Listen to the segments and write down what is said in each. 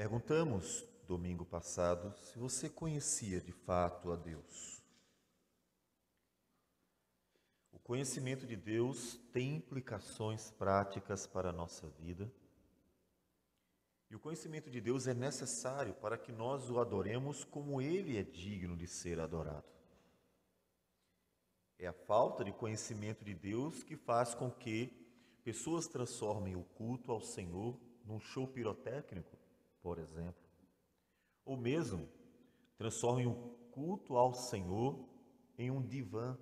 Perguntamos domingo passado se você conhecia de fato a Deus. O conhecimento de Deus tem implicações práticas para a nossa vida. E o conhecimento de Deus é necessário para que nós o adoremos como Ele é digno de ser adorado. É a falta de conhecimento de Deus que faz com que pessoas transformem o culto ao Senhor num show pirotécnico, por exemplo, ou mesmo transformem o culto ao Senhor em um divã,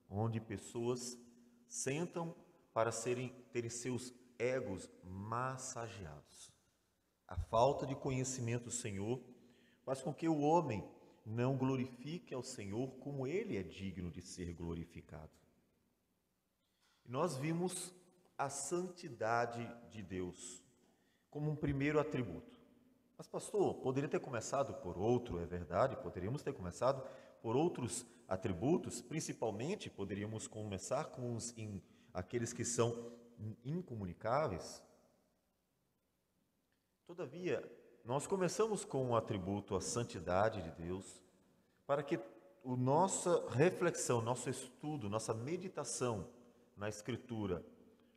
onde pessoas sentam para terem seus egos massageados. A falta de conhecimento do Senhor faz com que o homem não glorifique ao Senhor como Ele é digno de ser glorificado. E nós vimos a santidade de Deus como um primeiro atributo. Mas, pastor, poderia ter começado por outro, é verdade, poderíamos ter começado por outros atributos, principalmente poderíamos começar com aqueles que são incomunicáveis. Todavia, nós começamos com o atributo, a santidade de Deus, para que a nossa reflexão, nosso estudo, nossa meditação na Escritura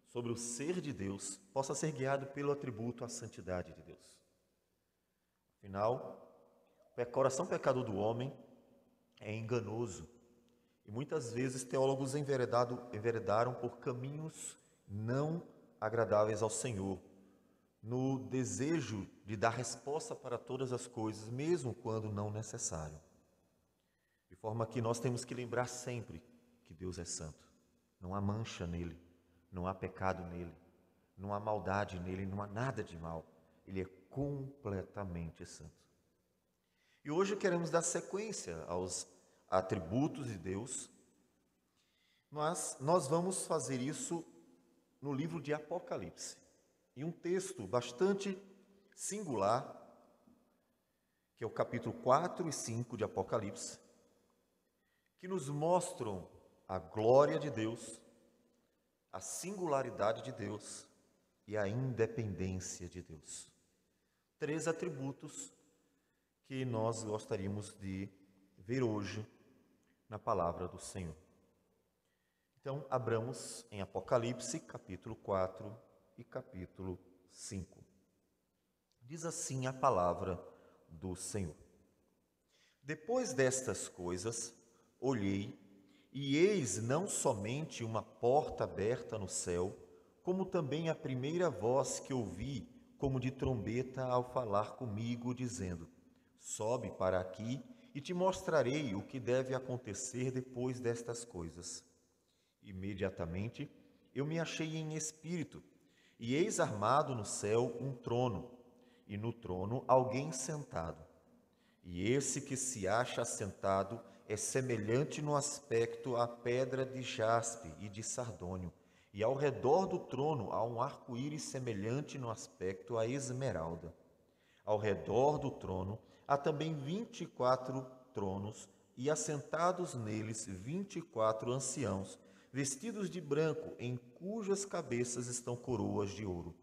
sobre o ser de Deus possa ser guiado pelo atributo, a santidade de Deus. Afinal, o coração pecador do homem é enganoso e muitas vezes teólogos enveredaram por caminhos não agradáveis ao Senhor, no desejo de dar resposta para todas as coisas, mesmo quando não necessário. De forma que nós temos que lembrar sempre que Deus é santo. Não há mancha nele, não há pecado nele, não há maldade nele, não há nada de mal. Ele é completamente santo. E hoje queremos dar sequência aos atributos de Deus, mas nós vamos fazer isso no livro de Apocalipse. E um texto bastante singular, que é o capítulo 4 e 5 de Apocalipse, que nos mostram a glória de Deus, a singularidade de Deus e a independência de Deus. 3 atributos que nós gostaríamos de ver hoje na palavra do Senhor. Então, abramos em Apocalipse, capítulo 4 e capítulo 5. Diz assim a palavra do Senhor. Depois destas coisas, olhei, e eis não somente uma porta aberta no céu, como também a primeira voz que ouvi, como de trombeta, ao falar comigo, dizendo: sobe para aqui e te mostrarei o que deve acontecer depois destas coisas. Imediatamente eu me achei em espírito, e eis armado no céu um trono, e no trono alguém sentado. E esse que se acha assentado é semelhante no aspecto à pedra de jaspe e de sardônio, e ao redor do trono há um arco-íris semelhante no aspecto à esmeralda. Ao redor do trono há também 24 tronos, e assentados neles 24 anciãos, vestidos de branco, em cujas cabeças estão coroas de ouro.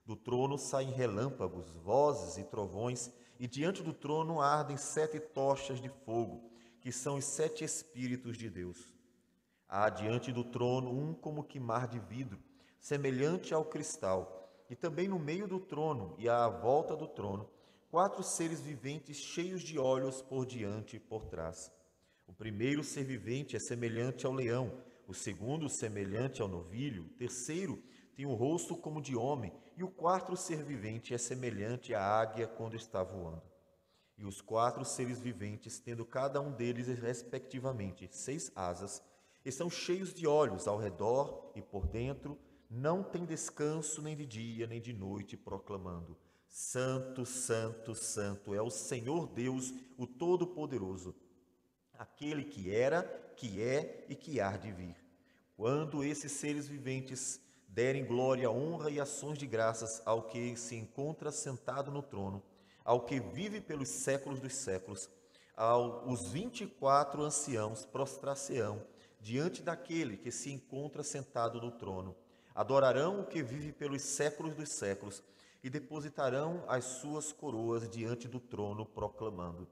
Do trono saem relâmpagos, vozes e trovões, e diante do trono ardem 7 tochas de fogo, que são os 7 Espíritos de Deus. Há diante do trono um como que mar de vidro, semelhante ao cristal, e também no meio do trono e à volta do trono, 4 seres viventes cheios de olhos por diante e por trás. O primeiro ser vivente é semelhante ao leão, o segundo semelhante ao novilho, o terceiro tem um rosto como de homem, e o quarto ser vivente é semelhante à águia quando está voando. E os 4 seres viventes, tendo cada um deles respectivamente 6 asas, estão cheios de olhos ao redor e por dentro, não têm descanso nem de dia nem de noite, proclamando: Santo, Santo, Santo é o Senhor Deus, o Todo-Poderoso, aquele que era, que é e que há de vir. Quando esses seres viventes derem glória, honra e ações de graças ao que se encontra sentado no trono, ao que vive pelos séculos dos séculos, os 24 anciãos prostrar-se-ão diante daquele que se encontra sentado no trono, adorarão o que vive pelos séculos dos séculos, e depositarão as suas coroas diante do trono, proclamando: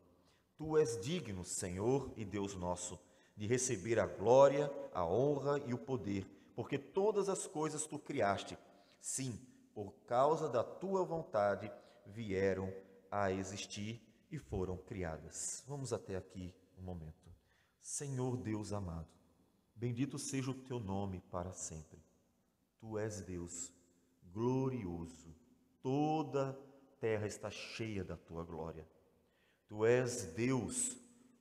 Tu és digno, Senhor e Deus nosso, de receber a glória, a honra e o poder, porque todas as coisas tu criaste. Sim, por causa da tua vontade vieram a existir e foram criadas. Vamos até aqui um momento. Senhor Deus amado, bendito seja o teu nome para sempre. Tu és Deus glorioso, toda terra está cheia da tua glória. Tu és Deus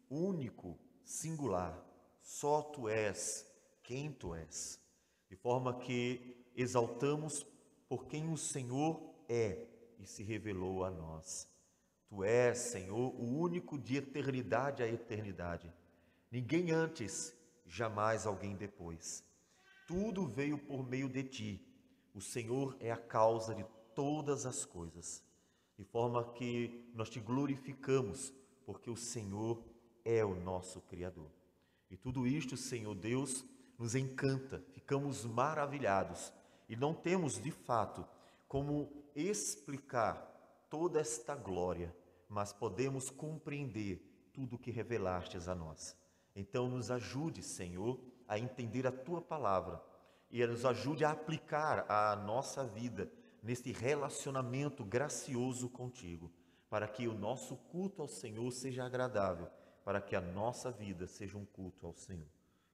único, singular, só tu és quem tu és, de forma que exaltamos por quem o Senhor é e se revelou a nós. Tu és, Senhor, o único de eternidade a eternidade. Ninguém antes, jamais alguém depois. Tudo veio por meio de ti. O Senhor é a causa de todas as coisas, de forma que nós te glorificamos, porque o Senhor é o nosso Criador. E tudo isto, Senhor Deus, nos encanta, ficamos maravilhados e não temos, de fato, como explicar toda esta glória, mas podemos compreender tudo o que revelastes a nós. Então nos ajude, Senhor, a entender a tua palavra e nos ajude a aplicar a nossa vida neste relacionamento gracioso contigo, para que o nosso culto ao Senhor seja agradável, para que a nossa vida seja um culto ao Senhor.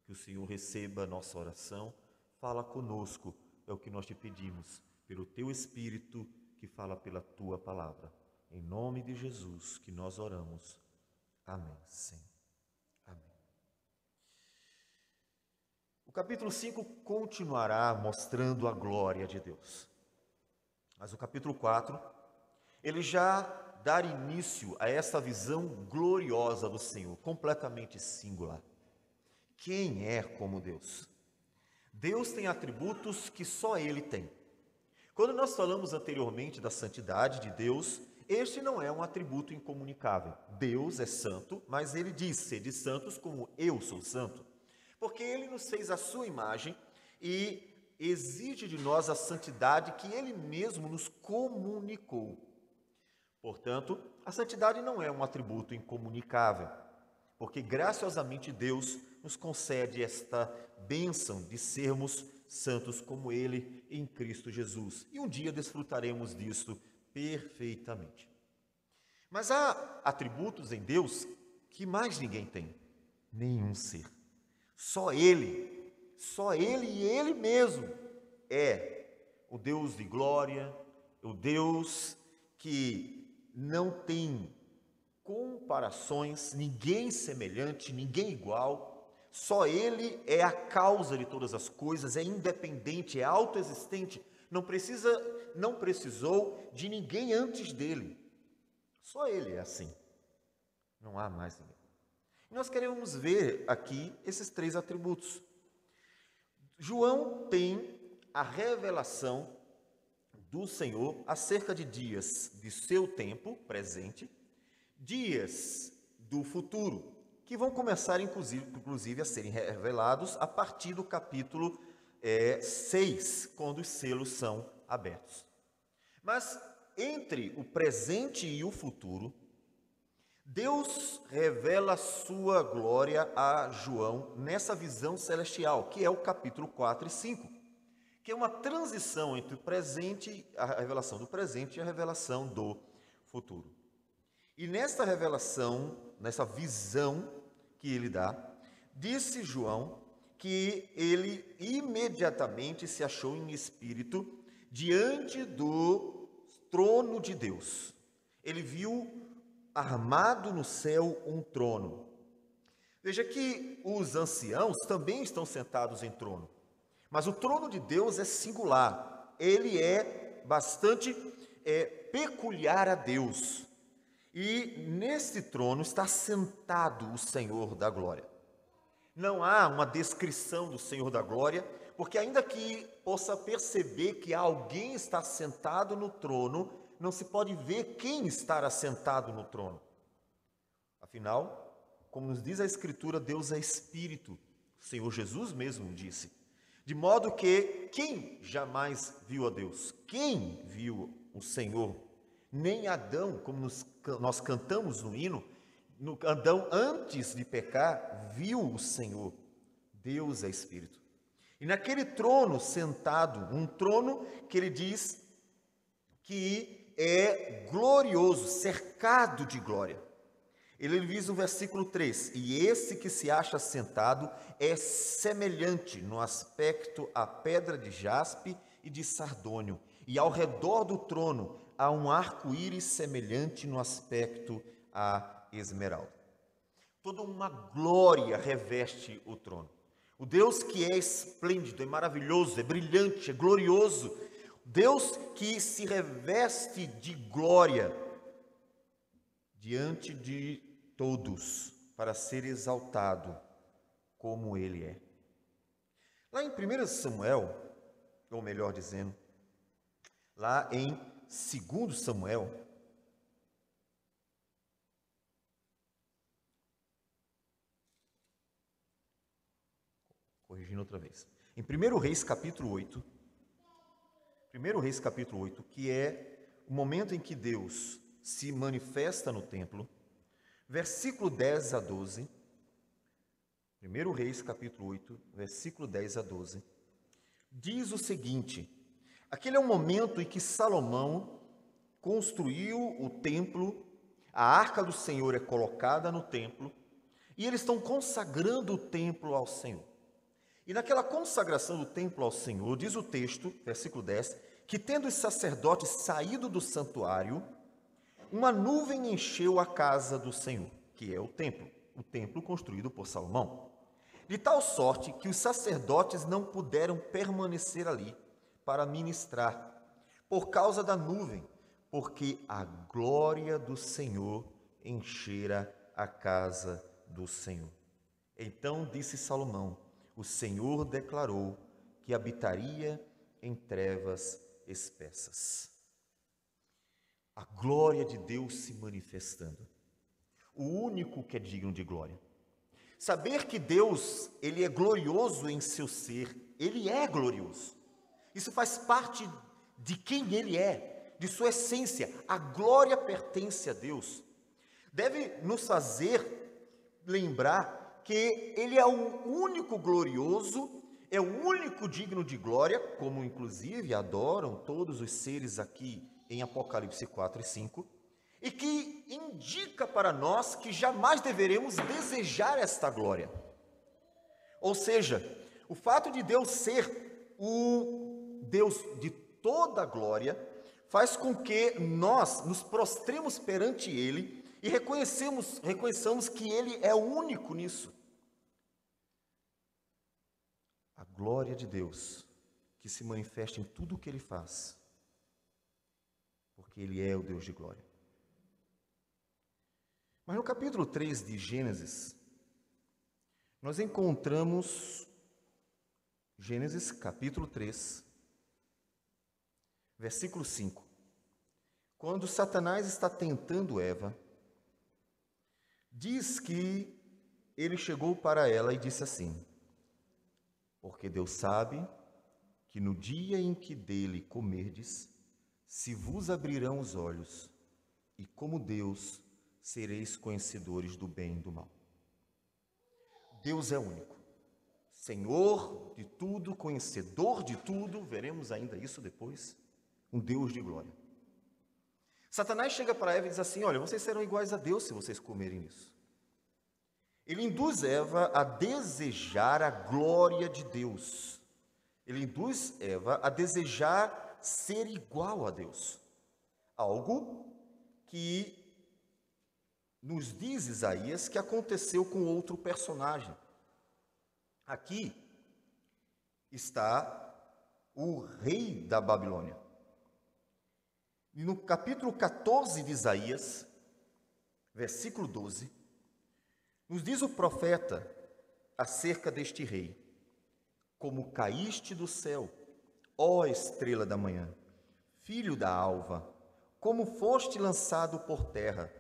Que o Senhor receba a nossa oração, fala conosco, é o que nós te pedimos, pelo teu Espírito que fala pela tua palavra. Em nome de Jesus que nós oramos. Amém, Senhor. Amém. O capítulo 5 continuará mostrando a glória de Deus. Mas o capítulo 4, ele já dá início a essa visão gloriosa do Senhor, completamente singular. Quem é como Deus? Deus tem atributos que só Ele tem. Quando nós falamos anteriormente da santidade de Deus, este não é um atributo incomunicável. Deus é santo, mas Ele diz: sede santos como eu sou santo. Porque Ele nos fez a sua imagem e exige de nós a santidade que Ele mesmo nos comunicou. Portanto, a santidade não é um atributo incomunicável, porque graciosamente Deus nos concede esta bênção de sermos santos como Ele em Cristo Jesus. E um dia desfrutaremos disto perfeitamente. Mas há atributos em Deus que mais ninguém tem, nenhum ser. Só Ele e Ele mesmo é o Deus de glória, o Deus que não tem comparações, ninguém semelhante, ninguém igual. Só Ele é a causa de todas as coisas, é independente, é autoexistente, não precisou de ninguém antes dele. Só Ele é assim, não há mais ninguém. E nós queremos ver aqui esses três atributos. João tem a revelação do Senhor acerca de dias de seu tempo presente, dias do futuro, que vão começar inclusive a serem revelados a partir do capítulo 6, quando os selos são abertos. Mas entre o presente e o futuro, Deus revela a sua glória a João nessa visão celestial, que é o capítulo 4 e 5. Que é uma transição entre o presente, a revelação do presente e a revelação do futuro. E nesta revelação, nessa visão que ele dá, disse João que ele imediatamente se achou em espírito diante do trono de Deus. Ele viu armado no céu um trono. Veja que os anciãos também estão sentados em trono. Mas o trono de Deus é singular, ele é bastante peculiar a Deus. E nesse trono está sentado o Senhor da glória. Não há uma descrição do Senhor da glória, porque ainda que possa perceber que alguém está sentado no trono, não se pode ver quem está assentado no trono. Afinal, como nos diz a Escritura, Deus é Espírito. O Senhor Jesus mesmo disse. De modo que quem jamais viu a Deus? Quem viu o Senhor, nem Adão, como nós cantamos no hino, Adão, antes de pecar, viu o Senhor. Deus é Espírito. E naquele trono sentado, um trono que ele diz que é glorioso, cercado de glória. Ele diz no versículo 3, e esse que se acha sentado é semelhante no aspecto à pedra de jaspe e de sardônio, e ao redor do trono há um arco-íris semelhante no aspecto à esmeralda. Toda uma glória reveste o trono. O Deus que é esplêndido, é maravilhoso, é brilhante, é glorioso, Deus que se reveste de glória diante de todos, para ser exaltado como Ele é. Lá em 1 Samuel, ou melhor dizendo, lá em 2 Samuel, corrigindo outra vez, em 1 Reis capítulo 8, 1 Reis capítulo 8, que é o momento em que Deus se manifesta no templo, versículo 10 a 12, 1 Reis capítulo 8, versículo 10 a 12, diz o seguinte: aquele é o momento em que Salomão construiu o templo, a arca do Senhor é colocada no templo, e eles estão consagrando o templo ao Senhor. E naquela consagração do templo ao Senhor, diz o texto, versículo 10, que tendo os sacerdotes saído do santuário, uma nuvem encheu a casa do Senhor, que é o templo construído por Salomão, de tal sorte que os sacerdotes não puderam permanecer ali para ministrar, por causa da nuvem, porque a glória do Senhor enchera a casa do Senhor. Então disse Salomão: o Senhor declarou que habitaria em trevas espessas. A glória de Deus se manifestando. O único que é digno de glória. Saber que Deus, Ele é glorioso em seu ser, Ele é glorioso. Isso faz parte de quem Ele é, de sua essência. A glória pertence a Deus. Deve nos fazer lembrar que Ele é o único glorioso, é o único digno de glória, como inclusive adoram todos os seres aqui em Apocalipse 4 e 5, e que indica para nós que jamais deveremos desejar esta glória. Ou seja, o fato de Deus ser o Deus de toda a glória faz com que nós nos prostremos perante Ele e reconheçamos que Ele é o único nisso. A glória de Deus que se manifesta em tudo o que Ele faz, porque Ele é o Deus de glória. Mas no capítulo 3 de Gênesis, nós encontramos, Gênesis capítulo 3, versículo 5, quando Satanás está tentando Eva, diz que ele chegou para ela e disse assim: porque Deus sabe que no dia em que dele comerdes, se vos abrirão os olhos, e como Deus sereis conhecedores do bem e do mal. Deus é único, Senhor de tudo, conhecedor de tudo, veremos ainda isso depois, um Deus de glória. Satanás chega para Eva e diz assim: olha, vocês serão iguais a Deus se vocês comerem isso. Ele induz Eva a desejar a glória de Deus. Ele induz Eva a desejar ser igual a Deus. Algo que nos diz Isaías que aconteceu com outro personagem. Aqui está o rei da Babilônia. E no capítulo 14 de Isaías, versículo 12, nos diz o profeta acerca deste rei: como caíste do céu, ó estrela da manhã, filho da alva, como foste lançado por terra,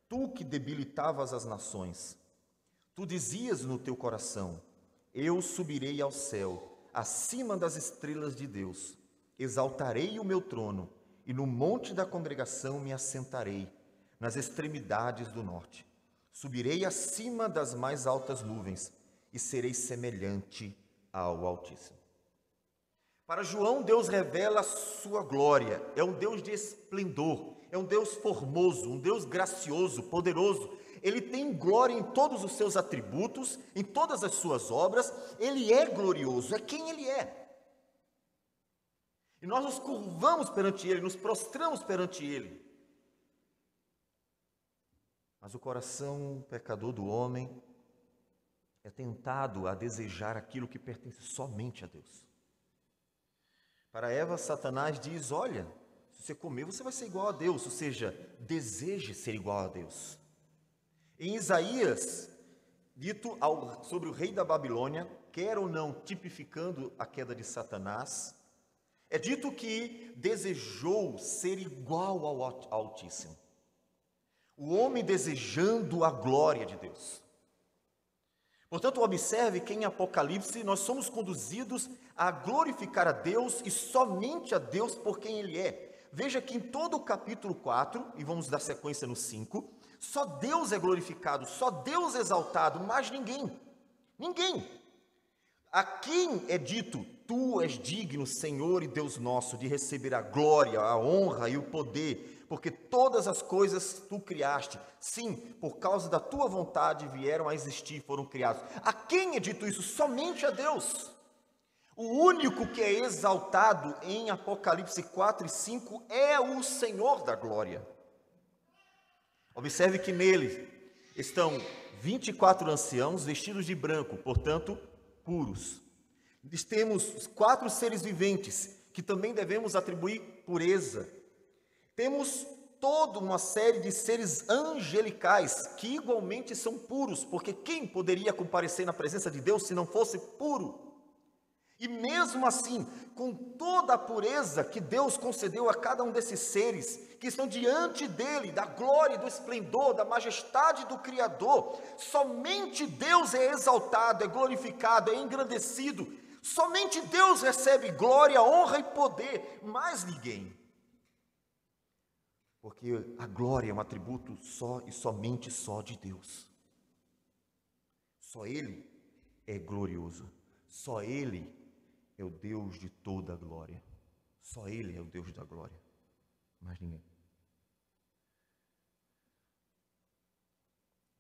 tu que debilitavas as nações. Tu dizias no teu coração: eu subirei ao céu, acima das estrelas de Deus, exaltarei o meu trono e no monte da congregação me assentarei, nas extremidades do norte. Subirei acima das mais altas nuvens e serei semelhante ao Altíssimo. Para João, Deus revela a sua glória. É um Deus de esplendor, é um Deus formoso, um Deus gracioso, poderoso. Ele tem glória em todos os seus atributos, em todas as suas obras. Ele é glorioso, é quem ele é. E nós nos curvamos perante ele, nos prostramos perante ele. Mas o coração pecador do homem é tentado a desejar aquilo que pertence somente a Deus. Para Eva, Satanás diz: olha, se você comer, você vai ser igual a Deus, ou seja, deseje ser igual a Deus. Em Isaías, dito sobre o rei da Babilônia, quer ou não tipificando a queda de Satanás, é dito que desejou ser igual ao Altíssimo. O homem desejando a glória de Deus. Portanto, observe que em Apocalipse nós somos conduzidos a glorificar a Deus e somente a Deus por quem Ele é. Veja que em todo o capítulo 4, e vamos dar sequência no 5, só Deus é glorificado, só Deus é exaltado, mais ninguém. Ninguém. A quem é dito: tu és digno, Senhor e Deus nosso, de receber a glória, a honra e o poder, porque todas as coisas tu criaste. Sim, por causa da tua vontade vieram a existir, foram criados. A quem é dito isso? Somente a Deus. O único que é exaltado em Apocalipse 4 e 5 é o Senhor da glória. Observe que nele estão 24 anciãos vestidos de branco, portanto, puros. Temos os 4 seres viventes, que também devemos atribuir pureza. Temos toda uma série de seres angelicais, que igualmente são puros, porque quem poderia comparecer na presença de Deus se não fosse puro? E mesmo assim, com toda a pureza que Deus concedeu a cada um desses seres, que estão diante dele, da glória, do esplendor, da majestade do Criador, somente Deus é exaltado, é glorificado, é engrandecido, somente Deus recebe glória, honra e poder, mais ninguém. Porque a glória é um atributo só e somente só de Deus. Só Ele é glorioso, só Ele é o Deus de toda a glória. Só Ele é o Deus da glória. Mais ninguém.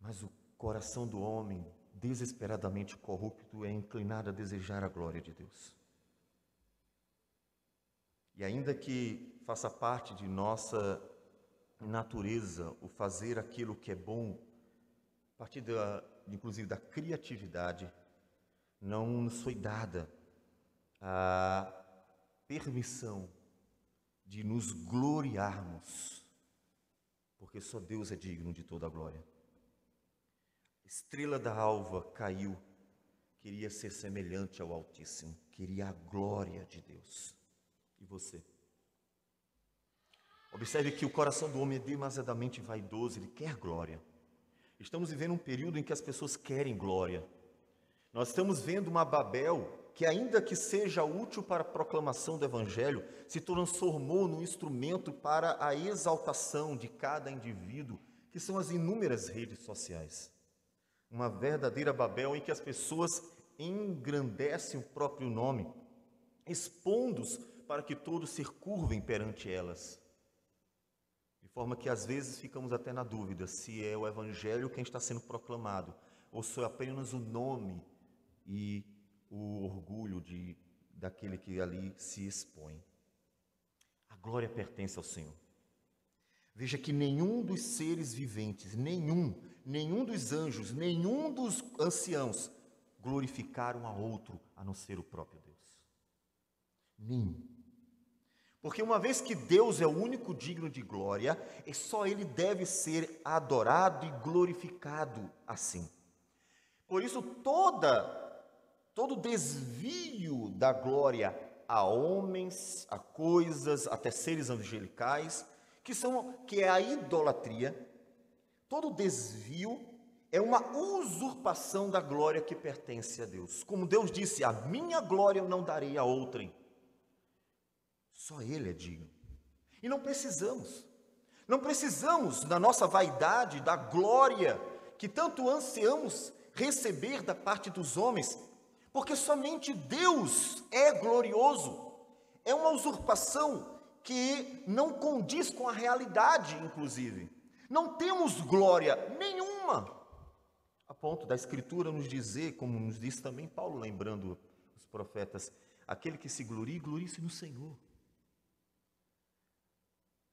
Mas o coração do homem, desesperadamente corrupto, é inclinado a desejar a glória de Deus. E ainda que faça parte de nossa natureza o fazer aquilo que é bom, a partir inclusive da criatividade, não nos foi dada a permissão de nos gloriarmos, porque só Deus é digno de toda a glória. A estrela da alva caiu, queria ser semelhante ao Altíssimo, queria a glória de Deus. E você? Observe que o coração do homem é demasiadamente vaidoso, ele quer glória. Estamos vivendo um período em que as pessoas querem glória. Nós estamos vendo uma Babel que, ainda que seja útil para a proclamação do Evangelho, se transformou num instrumento para a exaltação de cada indivíduo, que são as inúmeras redes sociais. Uma verdadeira Babel em que as pessoas engrandecem o próprio nome, expondo-os para que todos se curvem perante elas. De forma que às vezes ficamos até na dúvida se é o Evangelho quem está sendo proclamado, ou se é apenas o nome e o orgulho daquele que ali se expõe. A glória pertence ao Senhor. Veja que nenhum dos seres viventes, nenhum dos anjos, nenhum dos anciãos glorificaram a outro, a não ser o próprio Deus. Nenhum. Porque uma vez que Deus é o único digno de glória, e só Ele deve ser adorado e glorificado assim. Por isso, todo desvio da glória a homens, a coisas, até seres angelicais, que é a idolatria, todo desvio é uma usurpação da glória que pertence a Deus. Como Deus disse: a minha glória eu não darei a outrem. Só Ele é digno. E não precisamos. Não precisamos da nossa vaidade, da glória que tanto ansiamos receber da parte dos homens, porque somente Deus é glorioso. É uma usurpação que não condiz com a realidade, inclusive. Não temos glória nenhuma, a ponto da Escritura nos dizer, como nos diz também Paulo, lembrando os profetas, aquele que se glorie, glorie-se no Senhor.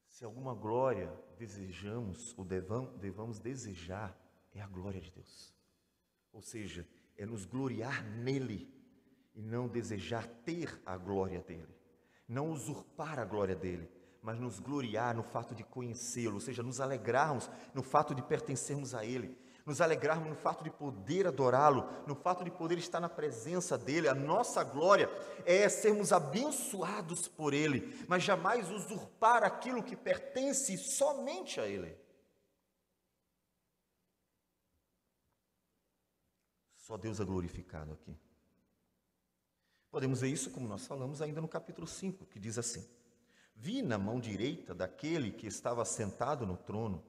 Se alguma glória desejamos ou devamos desejar, é a glória de Deus. Ou seja, é nos gloriar nele e não desejar ter a glória dele. Não usurpar a glória dele, mas nos gloriar no fato de conhecê-lo, ou seja, nos alegrarmos no fato de pertencermos a ele, nos alegrarmos no fato de poder adorá-lo, no fato de poder estar na presença dele. A nossa glória é sermos abençoados por ele, mas jamais usurpar aquilo que pertence somente a ele. Só Deus é glorificado aqui. Podemos ver isso como nós falamos ainda no capítulo 5, que diz assim: vi na mão direita daquele que estava sentado no trono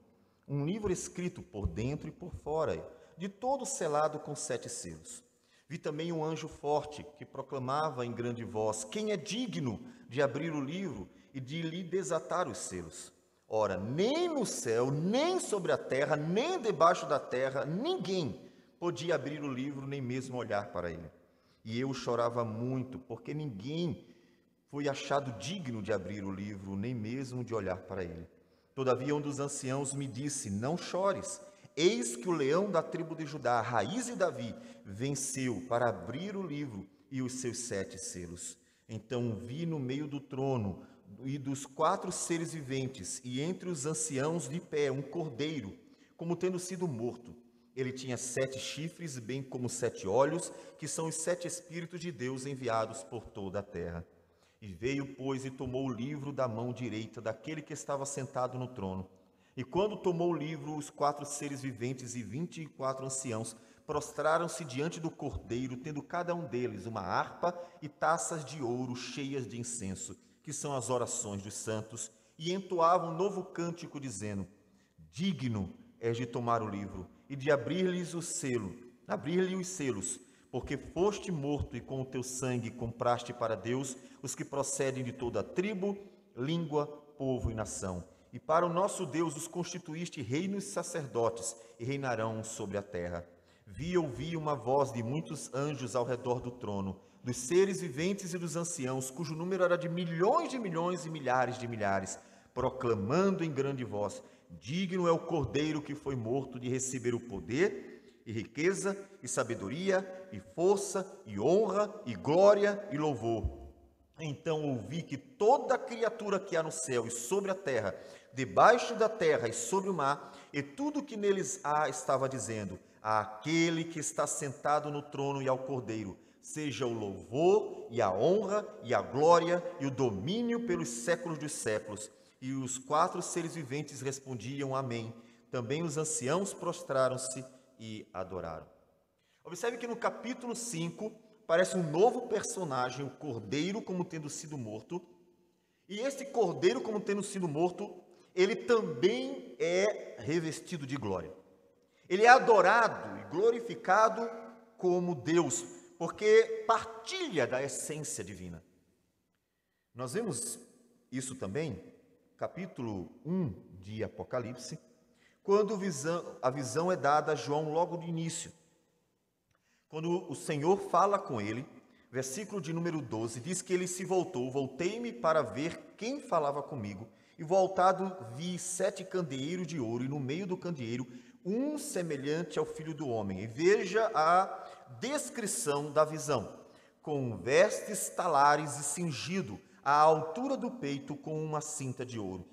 um livro escrito por dentro e por fora, de todo selado com 7 selos. Vi também um anjo forte que proclamava em grande voz: quem é digno de abrir o livro e de lhe desatar os selos? Ora, nem no céu, nem sobre a terra, nem debaixo da terra, ninguém podia abrir o livro, nem mesmo olhar para ele. E eu chorava muito, porque ninguém foi achado digno de abrir o livro, nem mesmo de olhar para ele. Todavia um dos anciãos me disse: não chores, eis que o leão da tribo de Judá, a raiz de Davi, venceu para abrir o livro e os seus 7 selos. Então vi no meio do trono e dos 4 seres viventes, e entre os anciãos de pé, um cordeiro, como tendo sido morto. Ele tinha 7 chifres, bem como 7 olhos, que são os 7 Espíritos de Deus enviados por toda a terra. E veio, pois, e tomou o livro da mão direita daquele que estava sentado no trono. E quando tomou o livro, os 4 seres viventes e 24 anciãos prostraram-se diante do cordeiro, tendo cada um deles uma harpa e taças de ouro cheias de incenso, que são as orações dos santos, e entoavam um novo cântico, dizendo: digno és de tomar o livro e de abrir-lhe os selos, porque foste morto e com o teu sangue compraste para Deus os que procedem de toda a tribo, língua, povo e nação. E para o nosso Deus os constituíste reinos e sacerdotes, e reinarão sobre a terra. Vi e ouvi uma voz de muitos anjos ao redor do trono, dos seres viventes e dos anciãos, cujo número era de milhões e milhares de milhares, proclamando em grande voz: digno é o cordeiro que foi morto de receber o poder, e riqueza, e sabedoria, e força, e honra, e glória, e louvor. Então ouvi que toda criatura que há no céu e sobre a terra, debaixo da terra e sobre o mar, e tudo que neles há, estava dizendo: àquele que está sentado no trono e ao cordeiro, seja o louvor, e a honra, e a glória, e o domínio pelos séculos dos séculos. E os 4 seres viventes respondiam: amém. Também os anciãos prostraram-se e adoraram. Observe que no capítulo 5 parece um novo personagem, o cordeiro, como tendo sido morto. E este cordeiro, como tendo sido morto, ele também é revestido de glória. Ele é adorado e glorificado como Deus, porque partilha da essência divina. Nós vemos isso também, capítulo 1 de Apocalipse, quando a visão é dada a João logo de início. Quando o Senhor fala com ele, versículo de número 12, diz que ele se voltou: voltei-me para ver quem falava comigo, e voltado vi 7 candeeiros de ouro, e no meio do candeeiro um semelhante ao Filho do Homem. E veja a descrição da visão: com vestes talares e cingido à altura do peito com uma cinta de ouro.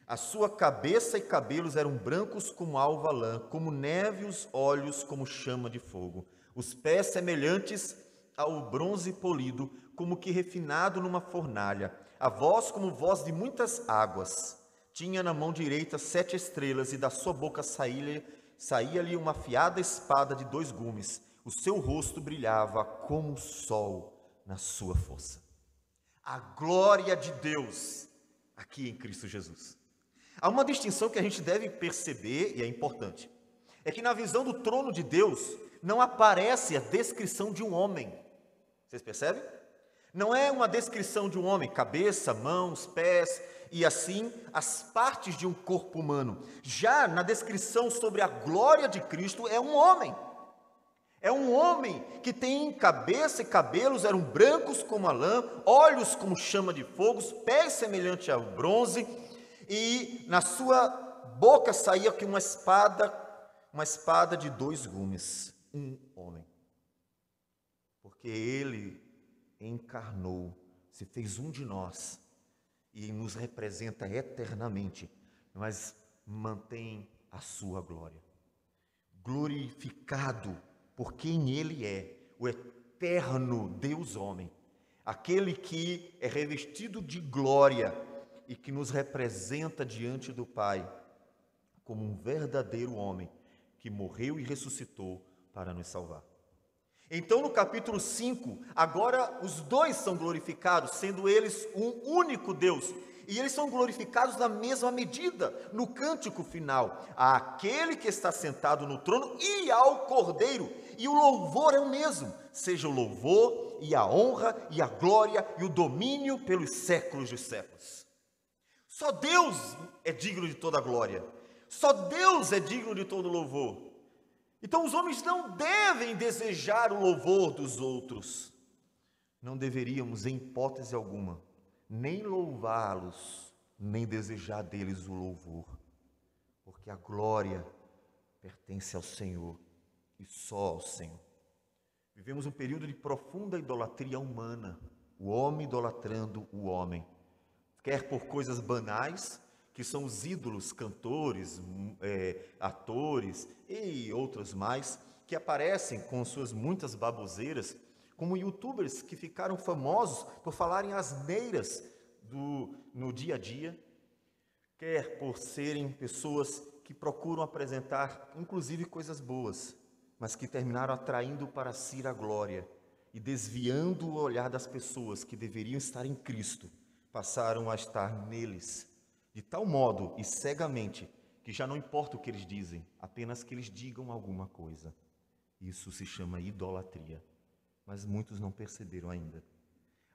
A sua cabeça e cabelos eram brancos como alva lã, como neve os olhos como chama de fogo. Os pés semelhantes ao bronze polido, como que refinado numa fornalha. A voz como voz de muitas águas. Tinha na mão direita 7 estrelas, e da sua boca saía-lhe uma afiada espada de 2 gumes. O seu rosto brilhava como o sol na sua força. A glória de Deus aqui em Cristo Jesus. Há uma distinção que a gente deve perceber, e é importante, é que na visão do trono de Deus não aparece a descrição de um homem. Vocês percebem? Não é uma descrição de um homem, cabeça, mãos, pés e assim as partes de um corpo humano. Já na descrição sobre a glória de Cristo é um homem. É um homem que tem cabeça e cabelos eram brancos como a lã, olhos como chama de fogo, pés semelhantes ao bronze, e na sua boca saía aqui uma espada de 2 gumes, um homem. Porque ele encarnou, se fez um de nós e nos representa eternamente, mas mantém a sua glória. Glorificado por quem ele é, o eterno Deus homem, aquele que é revestido de glória e que nos representa diante do Pai como um verdadeiro homem que morreu e ressuscitou para nos salvar. Então, no capítulo 5, agora os dois são glorificados, sendo eles um único Deus. E eles são glorificados na mesma medida, no cântico final, àquele que está sentado no trono e ao Cordeiro. E o louvor é o mesmo, seja o louvor e a honra e a glória e o domínio pelos séculos dos séculos. Só Deus é digno de toda a glória, só Deus é digno de todo louvor. Então os homens não devem desejar o louvor dos outros. Não deveríamos, em hipótese alguma, nem louvá-los, nem desejar deles o louvor. Porque a glória pertence ao Senhor e só ao Senhor. Vivemos um período de profunda idolatria humana. O homem idolatrando o homem. Quer por coisas banais, que são os ídolos, cantores, atores e outros mais, que aparecem com suas muitas baboseiras, como youtubers que ficaram famosos por falarem asneiras no dia a dia, quer por serem pessoas que procuram apresentar, inclusive, coisas boas, mas que terminaram atraindo para si a glória e desviando o olhar das pessoas que deveriam estar em Cristo, passaram a estar neles, de tal modo e cegamente, que já não importa o que eles dizem, apenas que eles digam alguma coisa. Isso se chama idolatria, mas muitos não perceberam ainda.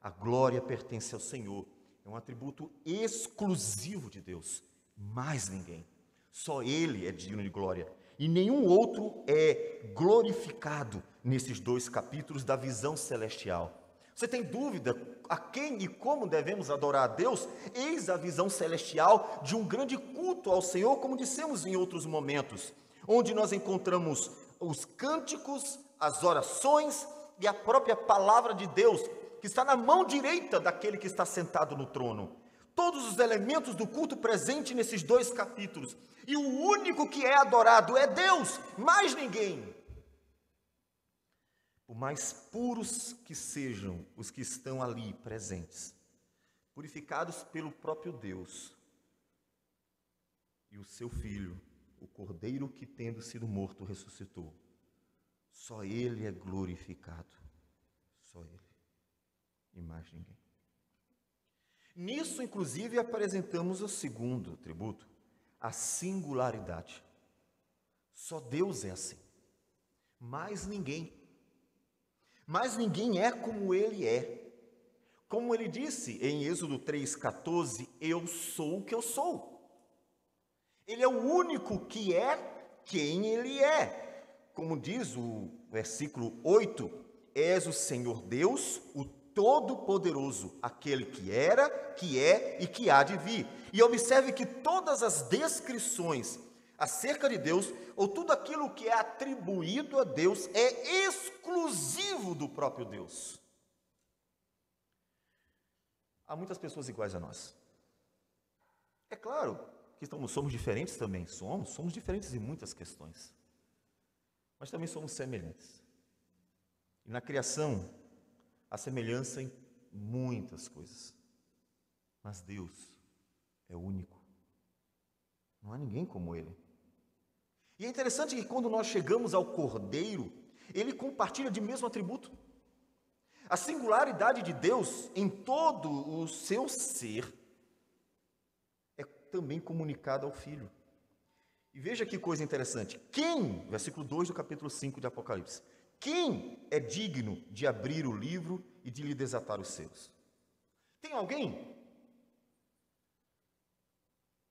A glória pertence ao Senhor, é um atributo exclusivo de Deus, mais ninguém. Só Ele é digno de glória, e nenhum outro é glorificado nesses 2 capítulos da visão celestial. Você tem dúvida a quem e como devemos adorar a Deus? Eis a visão celestial de um grande culto ao Senhor, como dissemos em outros momentos, onde nós encontramos os cânticos, as orações e a própria palavra de Deus, que está na mão direita daquele que está sentado no trono. Todos os elementos do culto presente nesses 2 capítulos. E o único que é adorado é Deus, mais ninguém. Por mais puros que sejam os que estão ali presentes, purificados pelo próprio Deus e o seu Filho, o Cordeiro que, tendo sido morto, ressuscitou, só Ele é glorificado, só Ele, e mais ninguém. Nisso, inclusive, apresentamos o segundo atributo, a singularidade. Só Deus é assim, mais ninguém. Mas ninguém é como Ele é. Como Ele disse em Êxodo 3,14, eu sou o que eu sou. Ele é o único que é quem Ele é. Como diz o versículo 8, és o Senhor Deus, o Todo-Poderoso, aquele que era, que é e que há de vir. E observe que todas as descrições acerca de Deus, ou tudo aquilo que é atribuído a Deus, é exclusivo do próprio Deus. Há muitas pessoas iguais a nós. É claro que somos diferentes também, somos diferentes em muitas questões, mas também somos semelhantes. E na criação, há semelhança em muitas coisas, mas Deus é único. Não há ninguém como Ele. E é interessante que quando nós chegamos ao Cordeiro, Ele compartilha de mesmo atributo. A singularidade de Deus em todo o seu ser também comunicada ao Filho. E veja que coisa interessante. Quem, versículo 2 do capítulo 5 de Apocalipse, quem é digno de abrir o livro e de lhe desatar os selos? Tem alguém?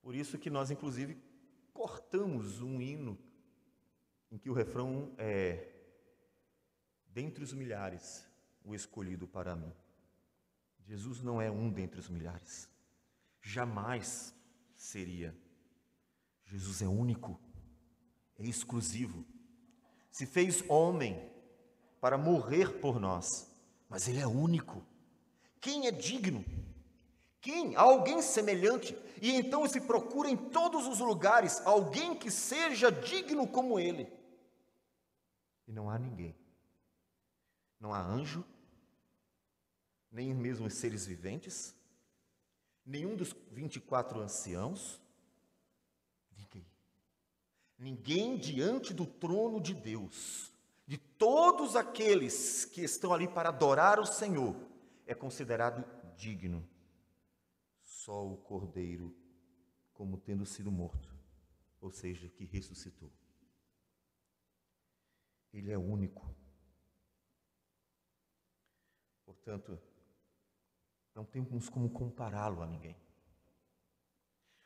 Por isso que nós, inclusive, cortamos um hino em que o refrão é: dentre os milhares, o escolhido para mim. Jesus não é um dentre os milhares. Jamais seria. Jesus é único, é exclusivo. Se fez homem para morrer por nós, mas ele é único. Quem é digno? Quem? Alguém semelhante. E então se procura em todos os lugares alguém que seja digno como ele. E não há ninguém. Não há anjo, nem mesmo os seres viventes, nenhum dos 24 anciãos, ninguém. Ninguém diante do trono de Deus, de todos aqueles que estão ali para adorar o Senhor, é considerado digno. Só o Cordeiro, como tendo sido morto, ou seja, que ressuscitou. Ele é único. Portanto, não temos como compará-lo a ninguém.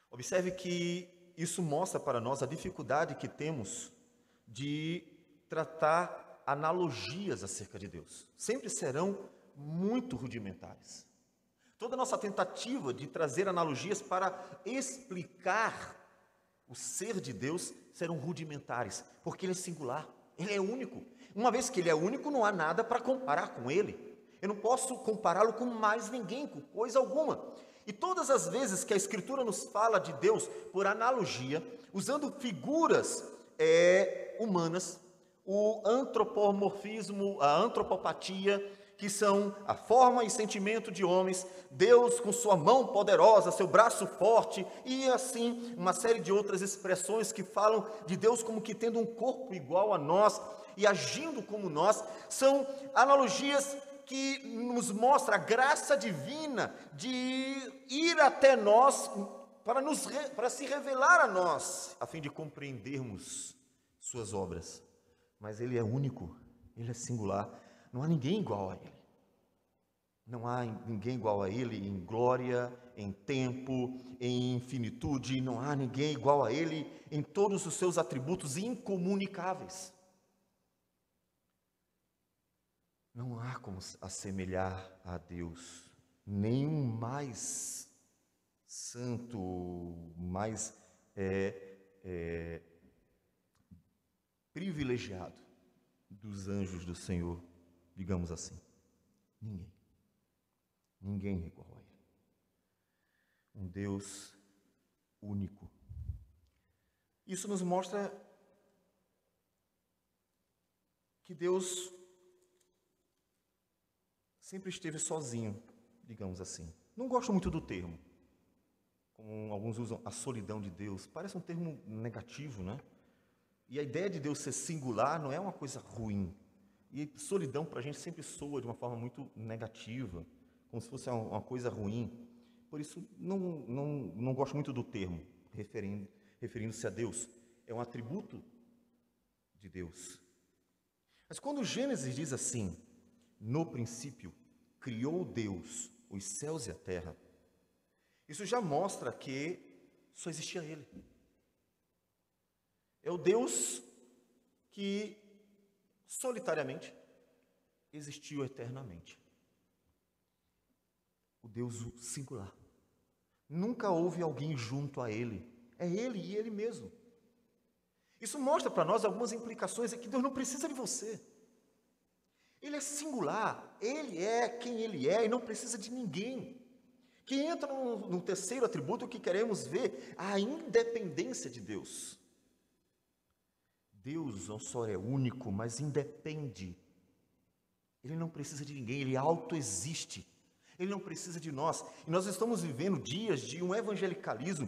Observe que isso mostra para nós a dificuldade que temos de tratar analogias acerca de Deus. Sempre serão muito rudimentares. Toda nossa tentativa de trazer analogias para explicar o ser de Deus serão rudimentares, porque Ele é singular, Ele é único. Uma vez que Ele é único, não há nada para comparar com Ele. Eu não posso compará-lo com mais ninguém, com coisa alguma. E todas as vezes que a Escritura nos fala de Deus por analogia, usando figuras humanas, o antropomorfismo, a antropopatia, que são a forma e sentimento de homens, Deus com sua mão poderosa, seu braço forte, e assim uma série de outras expressões que falam de Deus como que tendo um corpo igual a nós e agindo como nós, são analogias que nos mostra a graça divina de ir até nós para se revelar a nós, a fim de compreendermos suas obras. Mas Ele é único, Ele é singular, não há ninguém igual a Ele. Não há ninguém igual a Ele em glória, em tempo, em infinitude, não há ninguém igual a Ele em todos os seus atributos incomunicáveis. Não há como assemelhar a Deus, nenhum mais santo, mais privilegiado dos anjos do Senhor, digamos assim. Ninguém. Ninguém é igual a Ele. Um Deus único. Isso nos mostra que Deus sempre esteve sozinho, digamos assim. Não gosto muito do termo, como alguns usam, a solidão de Deus. Parece um termo negativo, né? E a ideia de Deus ser singular não é uma coisa ruim. E solidão para a gente sempre soa de uma forma muito negativa, como se fosse uma coisa ruim. Por isso, não gosto muito do termo, referindo-se a Deus. É um atributo de Deus. Mas quando Gênesis diz assim: no princípio, criou Deus os céus e a terra, isso já mostra que só existia Ele. É o Deus que solitariamente existiu eternamente. O Deus singular. Nunca houve alguém junto a Ele. É Ele e Ele mesmo. Isso mostra para nós algumas implicações, é que Deus não precisa de você. Ele é singular, Ele é quem Ele é e não precisa de ninguém. Que entra no terceiro atributo que queremos ver, a independência de Deus. Deus não só é único, mas independe. Ele não precisa de ninguém, Ele autoexiste. Ele não precisa de nós. E nós estamos vivendo dias de um evangelicalismo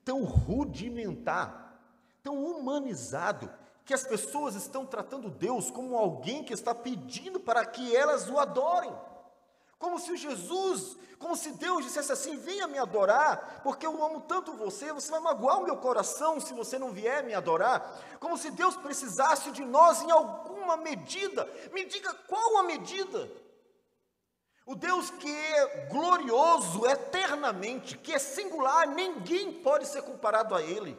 tão rudimentar, tão humanizado, que as pessoas estão tratando Deus como alguém que está pedindo para que elas o adorem, Como se Deus dissesse assim: venha me adorar, porque eu amo tanto você, você vai magoar o meu coração se você não vier me adorar. Como se Deus precisasse de nós em alguma medida. Me diga qual a medida? O Deus que é glorioso eternamente, que é singular, ninguém pode ser comparado a Ele.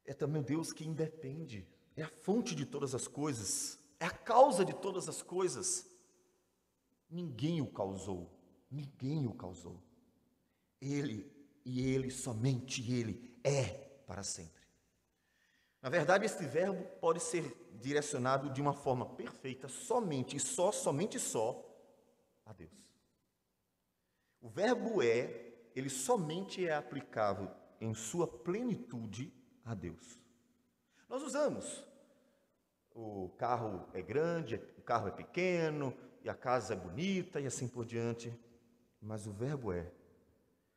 É também o Deus que independe, é a fonte de todas as coisas, é a causa de todas as coisas. Ninguém o causou, ninguém o causou. Ele e Ele, somente Ele, é para sempre. Na verdade, este verbo pode ser direcionado de uma forma perfeita, somente só a Deus. O verbo é, ele somente é aplicável em sua plenitude a Deus. Nós usamos, o carro é grande, o carro é pequeno, e a casa é bonita e assim por diante, mas o verbo é,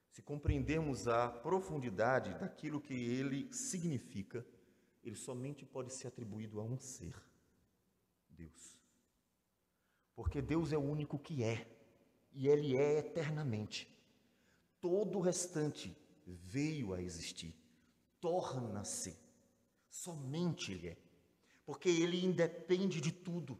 se compreendermos a profundidade daquilo que ele significa, ele somente pode ser atribuído a um ser, Deus. Porque Deus é o único que é, e ele é eternamente. Todo o restante veio a existir, torna-se, somente ele é, porque ele independe de tudo.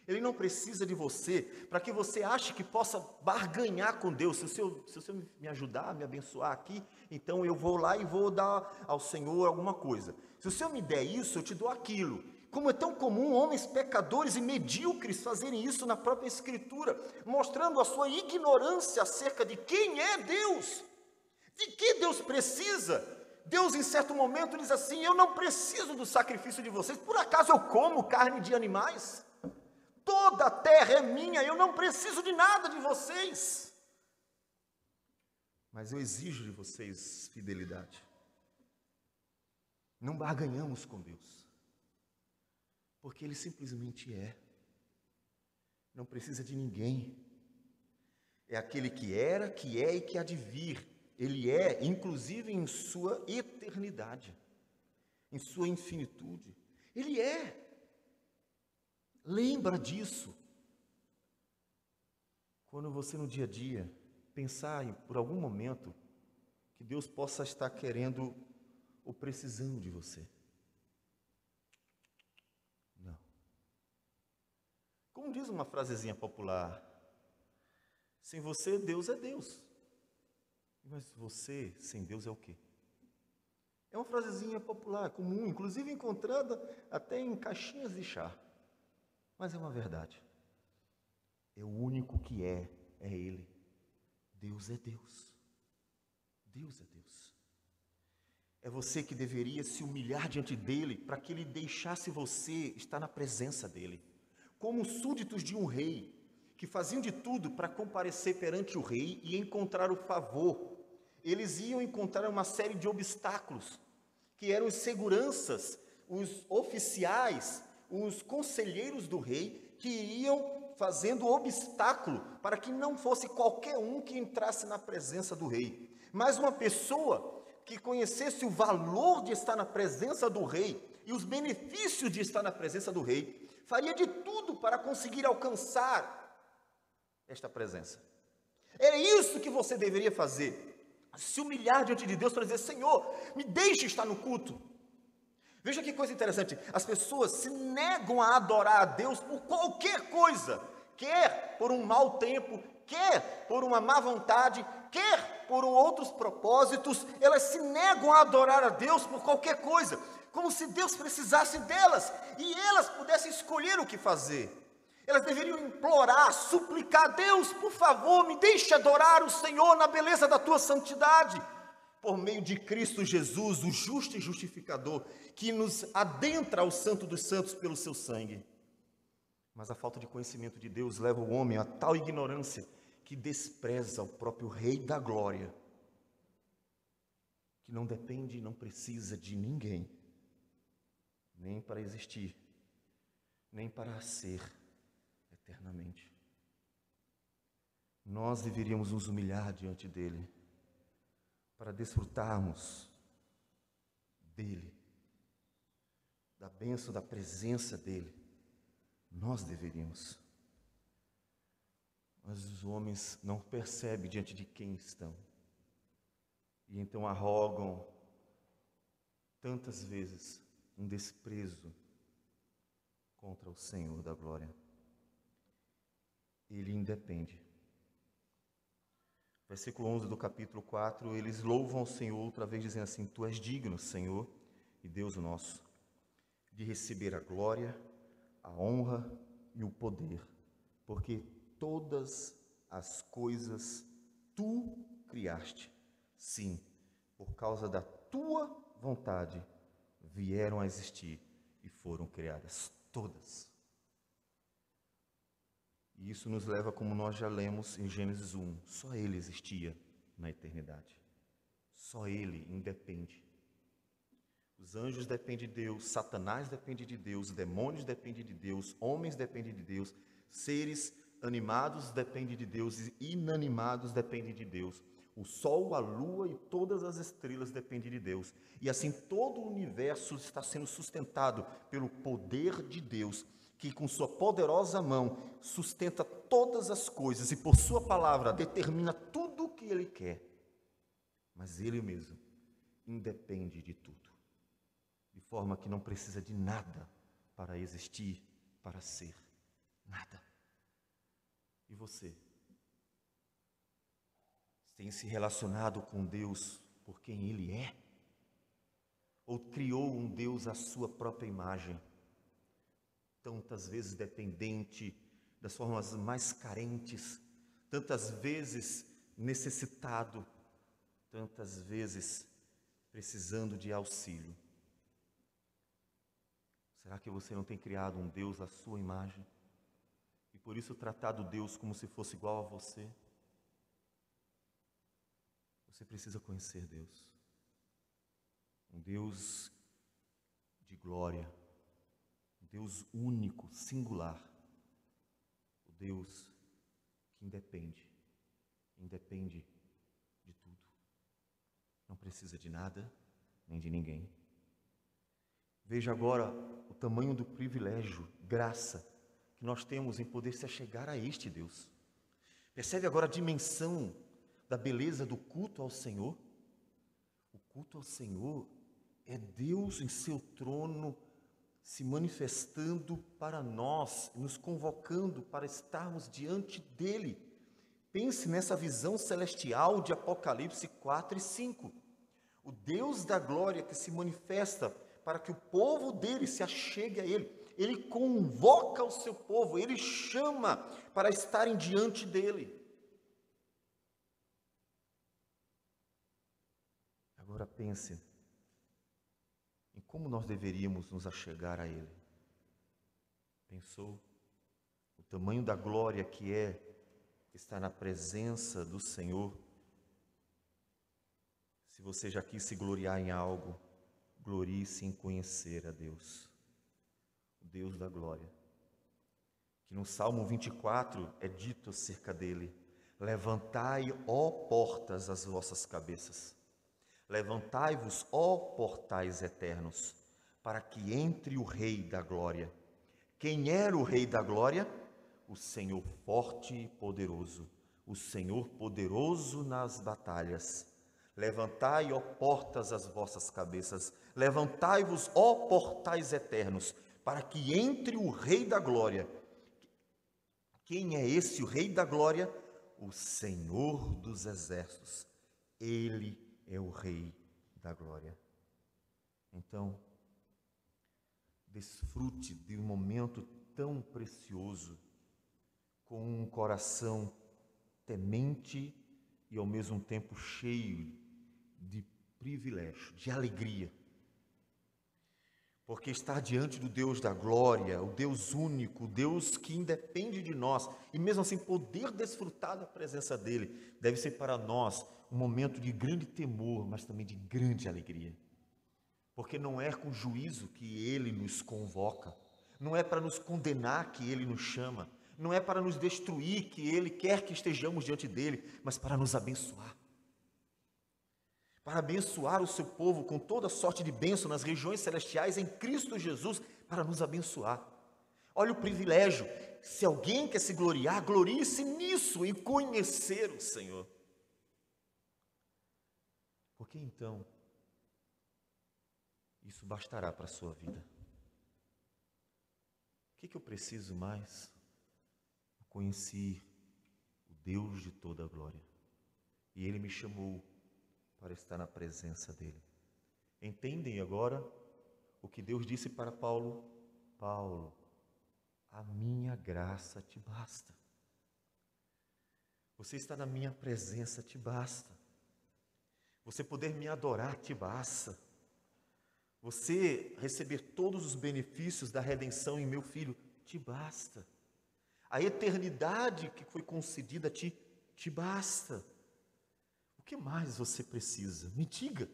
Ele não precisa de você para que você ache que possa barganhar com Deus. Se o Senhor me ajudar, me abençoar aqui, então eu vou lá e vou dar ao Senhor alguma coisa. Se o Senhor me der isso, eu te dou aquilo. Como é tão comum homens pecadores e medíocres fazerem isso na própria Escritura, mostrando a sua ignorância acerca de quem é Deus, de que Deus precisa. Deus, em certo momento, diz assim: eu não preciso do sacrifício de vocês, por acaso eu como carne de animais? Toda a terra é minha, eu não preciso de nada de vocês. Mas eu exijo de vocês fidelidade. Não barganhamos com Deus, porque Ele simplesmente é. Não precisa de ninguém. É aquele que era, que é e que há de vir. Ele é, inclusive em sua eternidade, em sua infinitude. Ele é. Lembra disso. Quando você no dia a dia pensar por algum momento que Deus possa estar querendo ou precisando de você. Não. Como diz uma frasezinha popular, sem você, Deus é Deus. Mas você, sem Deus, é o quê? É uma frasezinha popular, comum, inclusive encontrada até em caixinhas de chá. Mas é uma verdade. É o único que é Ele. Deus é Deus. Deus é Deus. É você que deveria se humilhar diante dEle, para que Ele deixasse você estar na presença dEle. Como súditos de um rei, que faziam de tudo para comparecer perante o rei e encontrar o favor. Eles iam encontrar uma série de obstáculos, que eram os seguranças, os oficiais, os conselheiros do rei, que iam fazendo obstáculo para que não fosse qualquer um que entrasse na presença do rei, mas uma pessoa que conhecesse o valor de estar na presença do rei e os benefícios de estar na presença do rei, faria de tudo para conseguir alcançar esta presença. É isso que você deveria fazer, se humilhar diante de Deus para dizer: Senhor, me deixe estar no culto. Veja que coisa interessante, as pessoas se negam a adorar a Deus por qualquer coisa, quer por um mau tempo, quer por uma má vontade, quer por outros propósitos, elas se negam a adorar a Deus por qualquer coisa, como se Deus precisasse delas e elas pudessem escolher o que fazer. Elas deveriam implorar, suplicar: Deus, por favor, me deixe adorar o Senhor na beleza da tua santidade, por meio de Cristo Jesus, o justo e justificador, que nos adentra ao santo dos santos pelo seu sangue. Mas a falta de conhecimento de Deus leva o homem a tal ignorância que despreza o próprio Rei da Glória, que não depende e não precisa de ninguém, nem para existir, nem para ser eternamente. Nós deveríamos nos humilhar diante dele, para desfrutarmos dele, da bênção da presença dele. Nós deveríamos. Mas os homens não percebem diante de quem estão. E então arrogam tantas vezes um desprezo contra o Senhor da glória. Ele independe. Versículo 11 do capítulo 4, eles louvam o Senhor outra vez, dizendo assim: Tu és digno, Senhor e Deus nosso, de receber a glória, a honra e o poder, porque todas as coisas Tu criaste. Sim, por causa da Tua vontade vieram a existir e foram criadas todas. E isso nos leva, como nós já lemos em Gênesis 1, só Ele existia na eternidade. Só Ele independe. Os anjos dependem de Deus, Satanás depende de Deus, demônios dependem de Deus, homens dependem de Deus, seres animados dependem de Deus e inanimados dependem de Deus. O sol, a lua e todas as estrelas dependem de Deus. E assim todo o universo está sendo sustentado pelo poder de Deus, que com sua poderosa mão sustenta todas as coisas e por sua palavra determina tudo o que Ele quer. Mas Ele mesmo independe de tudo, de forma que não precisa de nada para existir, para ser. Nada. E você? Tem se relacionado com Deus por quem Ele é? Ou criou um Deus à sua própria imagem, tantas vezes dependente, das formas mais carentes, tantas vezes necessitado, tantas vezes precisando de auxílio? Será que você não tem criado um Deus à sua imagem e por isso tratado Deus como se fosse igual a você? Você precisa conhecer Deus, um Deus de glória, um Deus único, singular, o Deus que independe de tudo, não precisa de nada nem de ninguém. Veja agora o tamanho do privilégio, graça, que nós temos em poder se achegar a este Deus. Percebe agora a dimensão da beleza do culto ao Senhor? O culto ao Senhor é Deus em seu trono se manifestando para nós, nos convocando para estarmos diante dEle. Pense nessa visão celestial de Apocalipse 4 e 5. O Deus da glória que se manifesta para que o povo dele se achegue a Ele. Ele convoca o seu povo, Ele chama para estarem diante dEle. Agora pense em como nós deveríamos nos achegar a Ele. Pensou o tamanho da glória que é estar na presença do Senhor? Se você já quis se gloriar em algo, glorie-se em conhecer a Deus, o Deus da glória, que no Salmo 24 é dito acerca dele: levantai, ó portas, as vossas cabeças. Levantai-vos, ó portais eternos, para que entre o Rei da glória. Quem era o Rei da glória? O Senhor forte e poderoso, o Senhor poderoso nas batalhas. Levantai, ó portas, as vossas cabeças. Levantai-vos, ó portais eternos, para que entre o Rei da glória. Quem é esse, o Rei da glória? O Senhor dos exércitos. Ele é o Rei da glória. Então, desfrute de um momento tão precioso, com um coração temente e ao mesmo tempo cheio de privilégio, de alegria. Porque estar diante do Deus da glória, o Deus único, o Deus que independe de nós, e mesmo assim poder desfrutar da presença dEle, deve ser para nós um momento de grande temor, mas também de grande alegria. Porque não é com juízo que Ele nos convoca, não é para nos condenar que Ele nos chama, não é para nos destruir que Ele quer que estejamos diante dEle, mas para nos abençoar. Para abençoar o seu povo com toda sorte de bênção nas regiões celestiais em Cristo Jesus, para nos abençoar. Olha o privilégio. Se alguém quer se gloriar, glorie-se nisso, em conhecer o Senhor. Porque então, isso bastará para a sua vida. O que eu preciso mais? Eu conheci o Deus de toda a glória. E Ele me chamou para estar na presença dEle. Entendem agora o que Deus disse para Paulo? Paulo, a minha graça te basta. Você está na minha presença, te basta. Você poder me adorar, te basta. Você receber todos os benefícios da redenção em meu Filho, te basta. A eternidade que foi concedida a ti, te basta. O que mais você precisa? Me diga.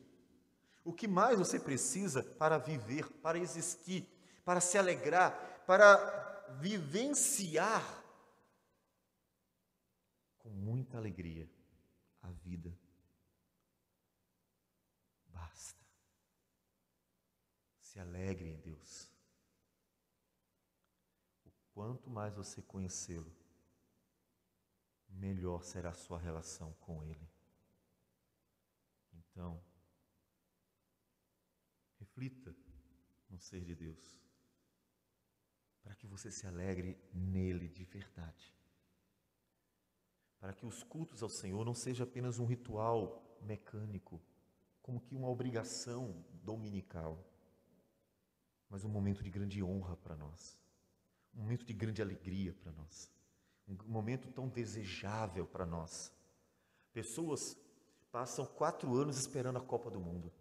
O que mais você precisa para viver, para existir, para se alegrar, para vivenciar com muita alegria a vida? Basta. Se alegre em Deus. O quanto mais você conhecê-lo, melhor será a sua relação com Ele. Então, reflita no ser de Deus, para que você se alegre nele de verdade. Para que os cultos ao Senhor não seja apenas um ritual mecânico, como que uma obrigação dominical, mas um momento de grande honra para nós, um momento de grande alegria para nós, um momento tão desejável para nós. Pessoas passam 4 anos esperando a Copa do Mundo.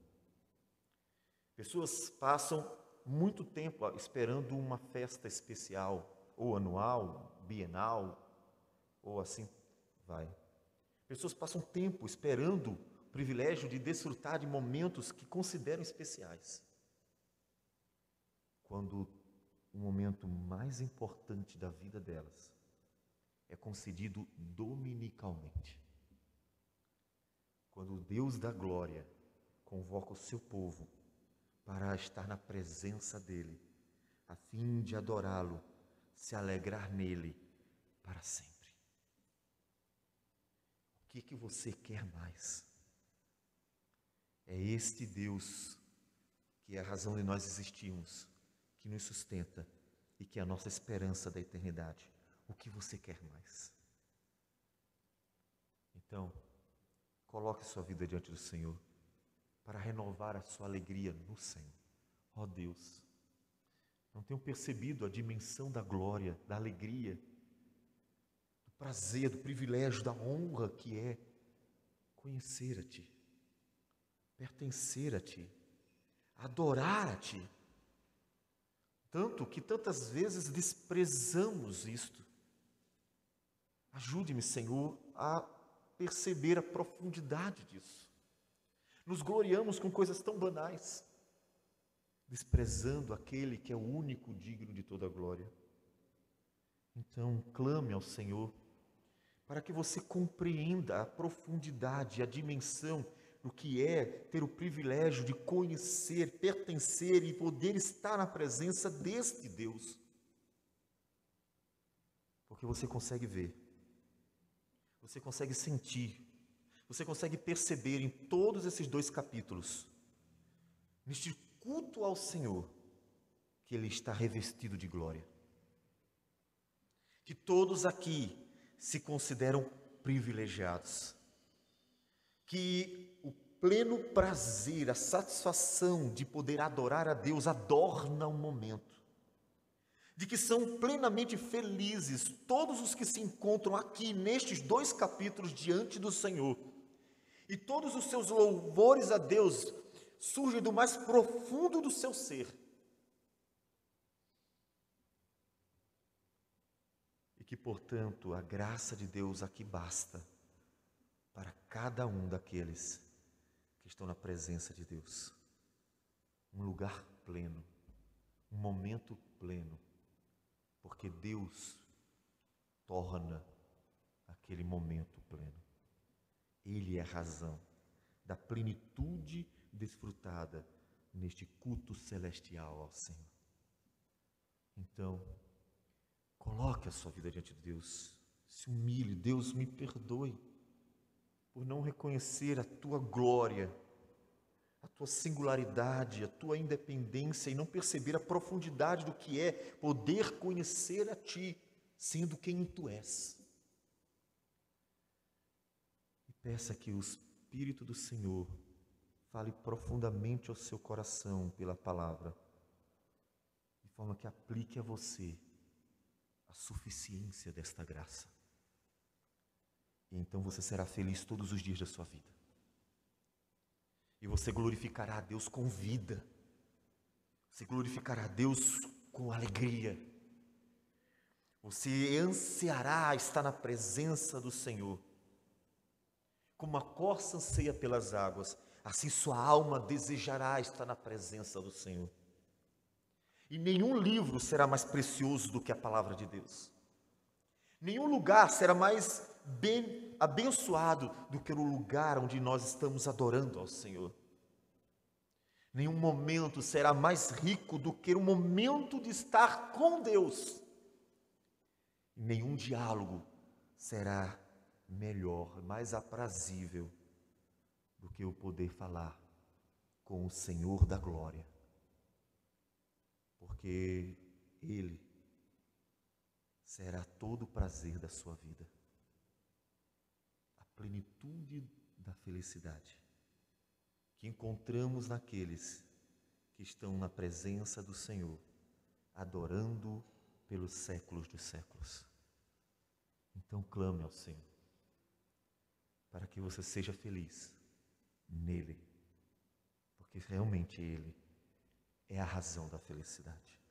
Pessoas passam muito tempo esperando uma festa especial, ou anual, bienal, ou assim vai. Pessoas passam tempo esperando o privilégio de desfrutar de momentos que consideram especiais. Quando o momento mais importante da vida delas é concedido dominicalmente. Quando o Deus da glória convoca o seu povo para estar na presença dEle, a fim de adorá-lo, se alegrar nele para sempre. O que você quer mais? É este Deus que é a razão de nós existirmos, que nos sustenta e que é a nossa esperança da eternidade. O que você quer mais? Então, coloque sua vida diante do Senhor para renovar a sua alegria no Senhor. Ó Deus, não tenho percebido a dimensão da glória, da alegria, do prazer, do privilégio, da honra que é conhecer a Ti, pertencer a Ti, adorar a Ti. Tanto que tantas vezes desprezamos isto. Ajude-me, Senhor, a perceber a profundidade disso. Nos gloriamos com coisas tão banais, desprezando aquele que é o único digno de toda a glória. Então, clame ao Senhor, para que você compreenda a profundidade, a dimensão do que é ter o privilégio de conhecer, pertencer e poder estar na presença deste Deus. Porque você consegue ver, você consegue sentir, você consegue perceber em todos esses 2 capítulos, neste culto ao Senhor, que Ele está revestido de glória. Que todos aqui se consideram privilegiados. Que o pleno prazer, a satisfação de poder adorar a Deus adorna o momento. De que são plenamente felizes todos os que se encontram aqui nestes 2 capítulos diante do Senhor. E todos os seus louvores a Deus surgem do mais profundo do seu ser. E que, portanto, a graça de Deus aqui basta para cada um daqueles que estão na presença de Deus. Um lugar pleno, um momento pleno, porque Deus torna aquele momento pleno. Ele é a razão da plenitude desfrutada neste culto celestial ao Senhor. Então, Coloque a sua vida diante de Deus. Se humilhe. Deus, me perdoe por não reconhecer a tua glória, a tua singularidade, a tua independência e não perceber a profundidade do que é poder conhecer a ti, sendo quem tu és. E peça que o Espírito do Senhor fale profundamente ao seu coração pela palavra, de forma que aplique a você a suficiência desta graça. E então você será feliz todos os dias da sua vida. E você glorificará a Deus com vida. Você glorificará a Deus com alegria. Você ansiará estar na presença do Senhor. Como a corça anseia pelas águas, assim sua alma desejará estar na presença do Senhor. E nenhum livro será mais precioso do que a palavra de Deus. Nenhum lugar será mais bem abençoado do que o lugar onde nós estamos adorando ao Senhor. Nenhum momento será mais rico do que o momento de estar com Deus. E nenhum diálogo será melhor, mais aprazível do que o poder falar com o Senhor da glória. Porque Ele será todo o prazer da sua vida, a plenitude da felicidade que encontramos naqueles que estão na presença do Senhor, adorando pelos séculos dos séculos. Então clame ao Senhor, para que você seja feliz nele, porque realmente Ele é a razão da felicidade.